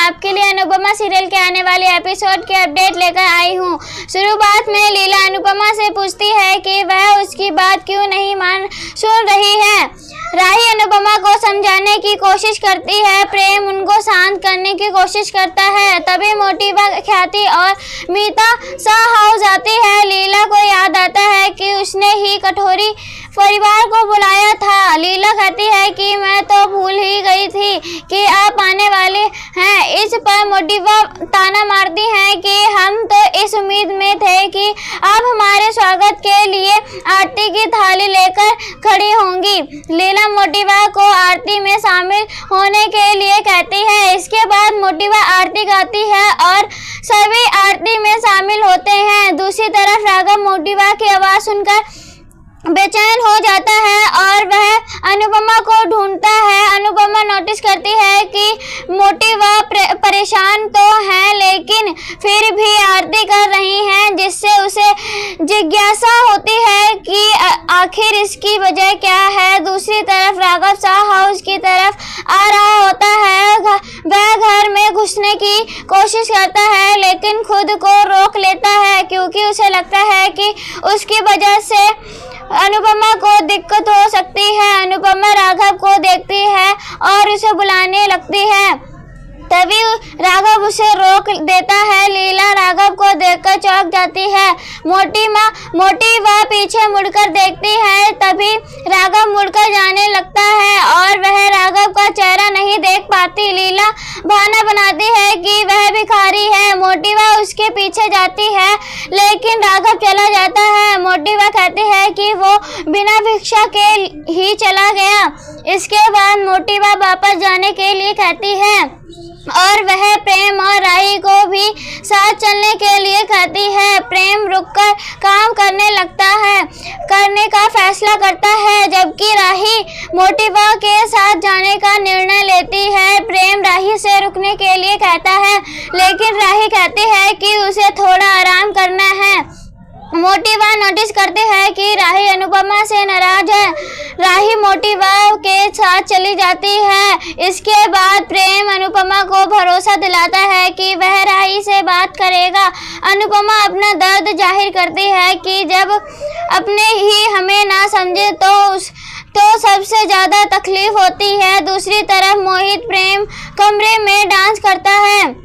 आपके लिए अनुपमा सीरियल के आने वाले एपिसोड के अपडेट लेकर आई हूँ। शुरुआत में लीला अनुपमा से पूछती है कि वह उसकी बात क्यों नहीं सुन रही है। राही अनुपमा को समझाने की कोशिश करती है, प्रेम उनको शांत करने की कोशिश करता है। तभी मोटिवा, ख्याति और मीता सा हाउस आती है। लीला को याद आता है कि उसने ही कठोरी परिवार को बुलाया था। लीला कहती है कि मैं तो भूल ही गई थी कि आप आने वाले हैं। इस पर मोटिवा ताना मारती है कि हम तो इस उम्मीद में थे कि आप हमारे स्वागत के लिए आरती की थाली लेकर खड़ी होंगी। लीला मोटिवा को आरती में शामिल होने के लिए कहती है। इसके बाद मोटिवा आरती गाती है और सभी आरती में शामिल होते हैं। दूसरी तरफ राघव मोटिवा की आवाज़ सुनकर बेचैन हो जाता है और वह अनुपमा को ढूंढता है। अनुपमा नोटिस करती है कि मोटिवा परेशान तो है लेकिन फिर भी आरती कर रही हैं, जिससे उसे जिज्ञासा होती है कि आखिर इसकी वजह क्या है। दूसरी तरफ राघव शाह हाउस की तरफ आ रहा होता है। वह घर में घुसने की कोशिश करता है लेकिन खुद को रोक लेता है क्योंकि उसे लगता है कि उसकी वजह से अनुपमा को दिक्कत हो सकती है। अनुपमा राघव को देखती है और उसे बुलाने लगती है, तभी राघव उसे रोक देता है। लीला राघव को देखकर चौंक जाती है। मोटिवा पीछे मुड़कर देखती है, तभी राघव मुड़कर जाने लगता है और वह राघव का चेहरा नहीं देख पाती। लीला बहाना बनाती है कि वह भिखारी है। मोटिवा उसके पीछे जाती है लेकिन राघव चला जाता है। मोटिवा कहती है कि वो बिना भिक्षा के ही चला गया। इसके बाद मोटिवा वापस जाने के लिए कहती है और वह प्रेम और राही को भी साथ चलने के लिए कहती है। प्रेम रुककर काम करने का फैसला करता है, जबकि राही मोटिवा के साथ जाने का निर्णय लेती है। प्रेम राही से रुकने के लिए कहता है लेकिन राही कहती है कि उसे थोड़ा आराम करना है। मोटिवा नोटिस करते हैं कि राही अनुपमा से नाराज है। राही मोटिवा के साथ चली जाती है। इसके बाद प्रेम अनुपमा को भरोसा दिलाता है कि वह राही से बात करेगा। अनुपमा अपना दर्द जाहिर करती है कि जब अपने ही हमें ना समझे तो सबसे ज़्यादा तकलीफ होती है। दूसरी तरफ मोहित प्रेम कमरे में डांस करता है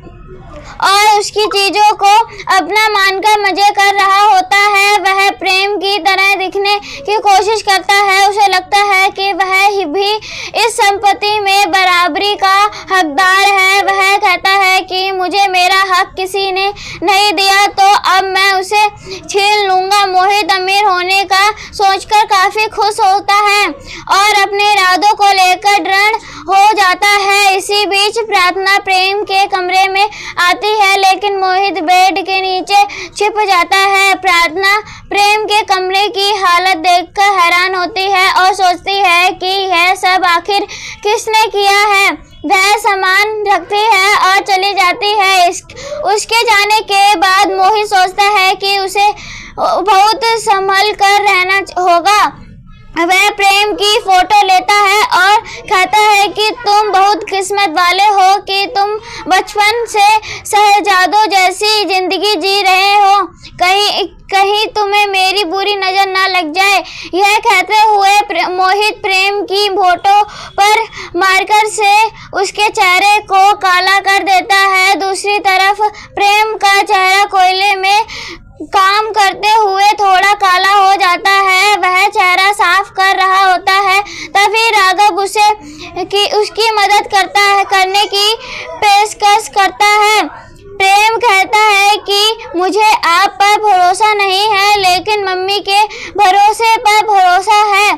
और उसकी चीज़ों को अपना मानकर मजे कर रहा होता है। वह प्रेम की तरह दिखने की कोशिश करता है। उसे लगता है कि वह भी इस संपत्ति में बराबरी का हकदार है। वह कहता है कि मुझे मेरा हक किसी ने नहीं दिया तो अब मैं उसे छीन लूँगा। मोहित अमीर होने का सोचकर काफ़ी खुश होता है और अपने इरादों को लेकर दृढ़ हो जाता है। इसी बीच प्रार्थना प्रेम के कमरे में आती है लेकिन मोहित बेड के नीचे छिप जाता है। प्रार्थना प्रेम के कमरे की हालत देखकर हैरान होती है और सोचती है कि यह सब आखिर किसने किया है। वह सामान रखती है और चली जाती है। उसके जाने के बाद मोहित सोचता है कि उसे बहुत संभल कर रहना होगा। वह प्रेम की फोटो लेता है और कहता है कि तुम बहुत किस्मत वाले हो कि तुम बचपन से शहजादों जैसी जिंदगी जी रहे हो। कहीं तुम्हें मेरी बुरी नज़र ना लग जाए। यह कहते हुए मोहित प्रेम की फोटो पर मार्कर से उसके चेहरे को काला कर देता है। दूसरी तरफ प्रेम का चेहरा कोयले में काम करते हुए थोड़ा काला हो जाता है। वह चेहरा साफ कर रहा होता है, तभी राघव उसकी मदद करने की पेशकश करता है। प्रेम कहता है कि मुझे आप पर भरोसा नहीं है लेकिन मम्मी के भरोसे पर भरोसा है।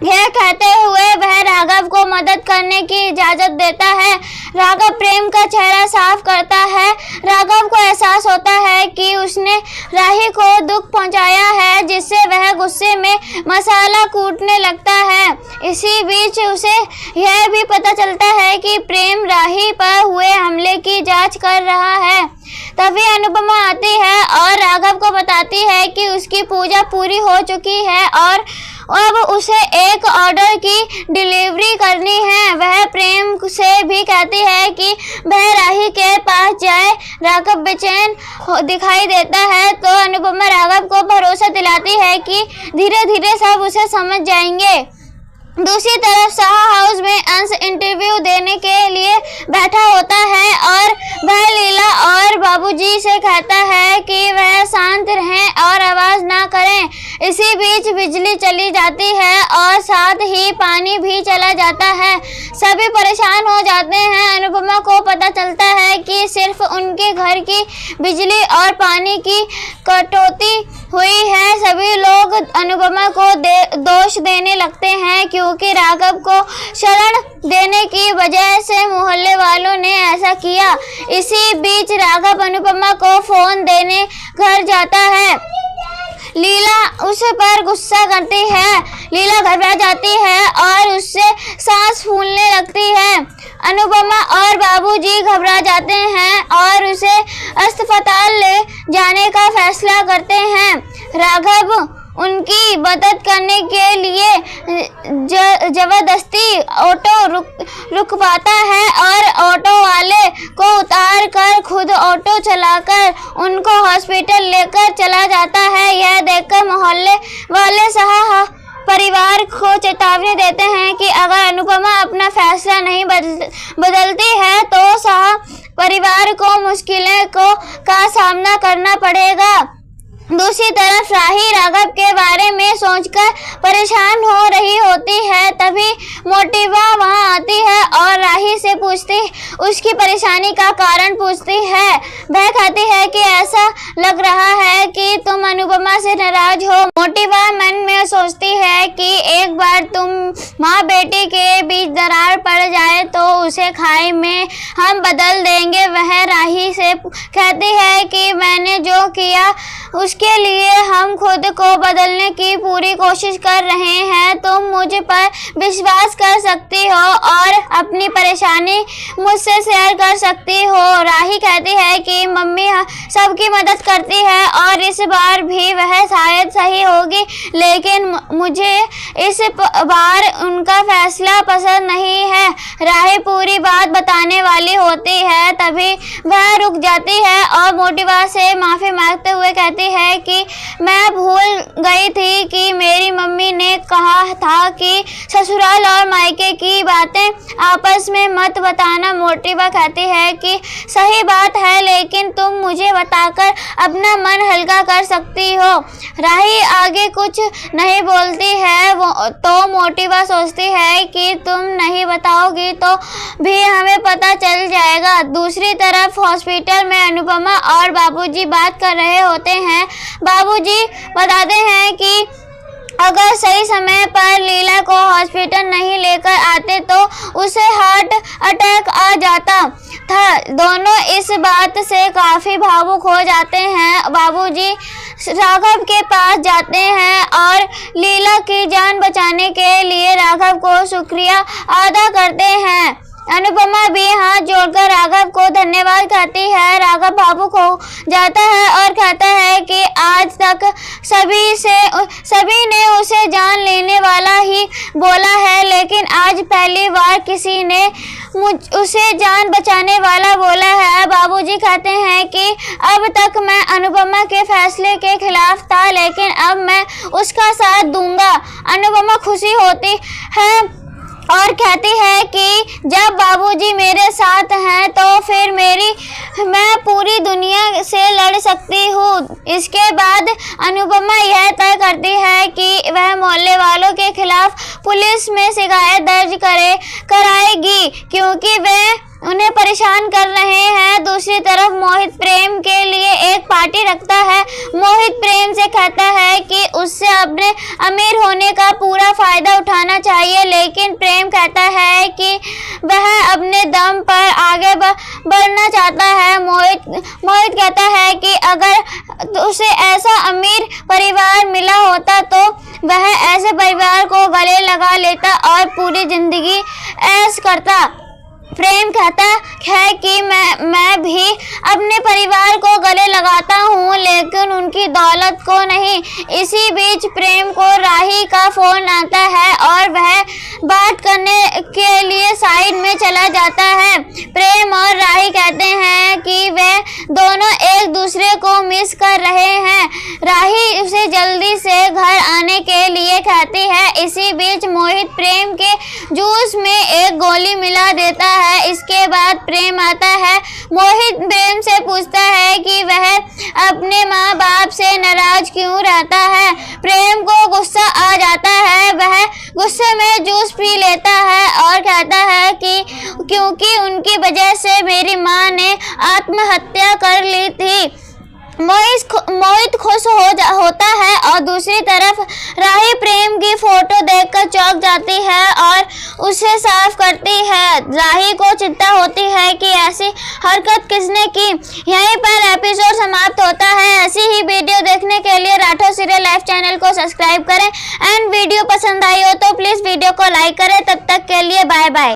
यह कहते हुए वह राघव को मदद करने की इजाज़त देता है। राघव प्रेम का चेहरा साफ करता है। राघव को एहसास होता है कि उसने राही को दुख पहुंचाया है, जिससे वह गुस्से में मसाला कूटने लगता है। इसी बीच उसे यह भी पता चलता है कि प्रेम राही पर हुए हमले की जांच कर रहा है। तभी अनुपमा आती है और राघव को बताती है कि उसकी पूजा पूरी हो चुकी है और अब उसे एक ऑर्डर की डिलीवरी करनी है। वह प्रेम से भी कहती है कि वह राही के पास जाए। राघव बेचैन दिखाई देता है तो अनुपमा राघव को भरोसा दिलाती है कि धीरे धीरे सब उसे समझ जाएंगे। दूसरी तरफ शाह हाउस में अंश इंटरव्यू देने के लिए बैठा होता है और वह लीला और बाबूजी से कहता है कि वह शांत रहें और आवाज ना करें। इसी बीच बिजली चली जाती है और साथ ही पानी भी चला जाता है। सभी परेशान हो जाते हैं। अनुपमा को पता चलता है कि सिर्फ उनके घर की बिजली और पानी की कटौती हुई है। सभी लोग अनुपमा को दोष देने लगते हैं क्योंकि राघव को शरण देने की वजह से मोहल्ले वालों ने ऐसा किया। इसी बीच राघव अनुपमा को फोन देने घर जाता है। लीला उस पर गुस्सा करती है। लीला घबरा जाती है और उससे सांस फूलने लगती है। अनुपमा और बाबूजी घबरा जाते हैं और उसे अस्पताल ले जाने का फैसला करते हैं। राघव उनकी मदद करने के लिए जबरदस्ती ऑटो रुकवाता है और ऑटो वाले को उतार कर खुद ऑटो चलाकर उनको हॉस्पिटल लेकर चला जाता है। यह देखकर मोहल्ले वाले शाह परिवार को चेतावनी देते हैं कि अगर अनुपमा अपना फैसला नहीं बदलती है तो शाह परिवार को मुश्किलों का सामना करना पड़ेगा। दूसरी तरफ राही राघव के बारे में सोचकर परेशान हो रही होती है। तभी मोटिवा वहां आती है और राही से उसकी परेशानी का कारण पूछती है। वह कहती है कि ऐसा लग रहा है कि तुम अनुपमा से नाराज हो। मोटिवा मन में सोचती है कि एक बार तुम माँ बेटी के बीच दरार पड़ जाए तो उसे खाई में हम बदल देंगे। वह राही से कहती है कि मैंने जो किया उसके लिए हम खुद को बदलने की पूरी कोशिश कर रहे हैं। तुम मुझ पर विश्वास कर सकती हो और अपनी परेशानी मुझसे शेयर कर सकती हो। राही कहती है कि मम्मी सबकी मदद करती है और इस बार भी वह शायद सही होगी, लेकिन मुझे इस बार उनका फैसला पसंद नहीं है। राही पूरी बात बताने वाली होती है तभी वह रुक जाती है और मोटिवा से माफी मांगते हुए कहती है कि मैं भूल गई थी कि मेरी मम्मी ने कहा था कि ससुराल और मायके की बातें आपस में मत बताना। मोटिवा कहती है कि सही बात है, लेकिन तुम मुझे बताकर अपना मन हल्का कर सकती हो। राही आगे कुछ नहीं बोलती है तो मोटिवा सोचती है कि तुम नहीं बताओगी तो भी हमें पता चल जाएगा। दूसरी तरफ हॉस्पिटल में अनुपमा और बाबूजी बात कर रहे होते हैं। बाबूजी बताते हैं कि अगर सही समय पर लीला को हॉस्पिटल नहीं लेकर आते तो उसे हार्ट अटैक आ जाता था। दोनों इस बात से काफी भावुक हो जाते हैं। बाबूजी राघव के पास जाते हैं और लीला की जान बचाने के लिए राघव को शुक्रिया अदा करते हैं। अनुपमा भी हाथ जोड़कर राघव को धन्यवाद कहती है। राघव भावुक हो जाता है और कहता है कि आज तक सभी ने उसे जान लेने वाला ही बोला है, लेकिन आज पहली बार किसी ने उसे जान बचाने वाला बोला है। बाबूजी कहते हैं कि अब तक मैं अनुपमा के फैसले के खिलाफ था, लेकिन अब मैं उसका साथ दूंगा। अनुपमा खुशी होती है और कहती है कि जब बाबूजी मेरे साथ हैं तो फिर मैं पूरी दुनिया से लड़ सकती हूँ। इसके बाद अनुपमा यह तय करती है कि वह मोहल्ले वालों के खिलाफ पुलिस में शिकायत दर्ज कराएगी क्योंकि वे उन्हें परेशान कर रहे हैं। दूसरी तरफ मोहित प्रेम के लिए एक पार्टी रखता है। मोहित प्रेम से कहता है कि उससे अपने अमीर होने का पूरा फायदा उठाना चाहिए, लेकिन प्रेम कहता है कि वह अपने दम पर आगे बढ़ना चाहता है। मोहित कहता है कि अगर उसे ऐसा अमीर परिवार मिला होता तो वह ऐसे परिवार को गले लगा लेता और पूरी जिंदगी ऐश करता। प्रेम कहता है कि मैं भी अपने परिवार को गले लगाता हूँ, लेकिन उनकी दौलत को नहीं। इसी बीच प्रेम को राही का फोन आता है और वह बात करने के लिए साइड में चला जाता है। प्रेम और राही कहते हैं कि वे दोनों एक दूसरे को मिस कर रहे हैं। राही उसे जल्दी से घर आने के लिए कहती है। इसी बीच मोहित प्रेम के जूस में एक गोली मिला देता है। इसके बाद प्रेम आता है। मोहित प्रेम से पूछता है कि वह अपने माँ बाप से नाराज क्यों रहता है। प्रेम को गुस्सा आ जाता है। वह गुस्से में जूस पी लेता है और कहता है कि क्योंकि उनकी वजह से मेरी माँ ने आत्महत्या कर ली थी। मोहित खुश होता है और दूसरी तरफ राही प्रेम की फोटो देखकर चौंक जाती है और उसे साफ करती है। राही को चिंता होती है कि ऐसी हरकत किसने की। यहीं पर एपिसोड समाप्त होता है। ऐसी ही वीडियो देखने के लिए राठौर सीरियल लाइव चैनल को सब्सक्राइब करें एंड वीडियो पसंद आई हो तो प्लीज वीडियो को लाइक करें। तब तक के लिए बाय बाय।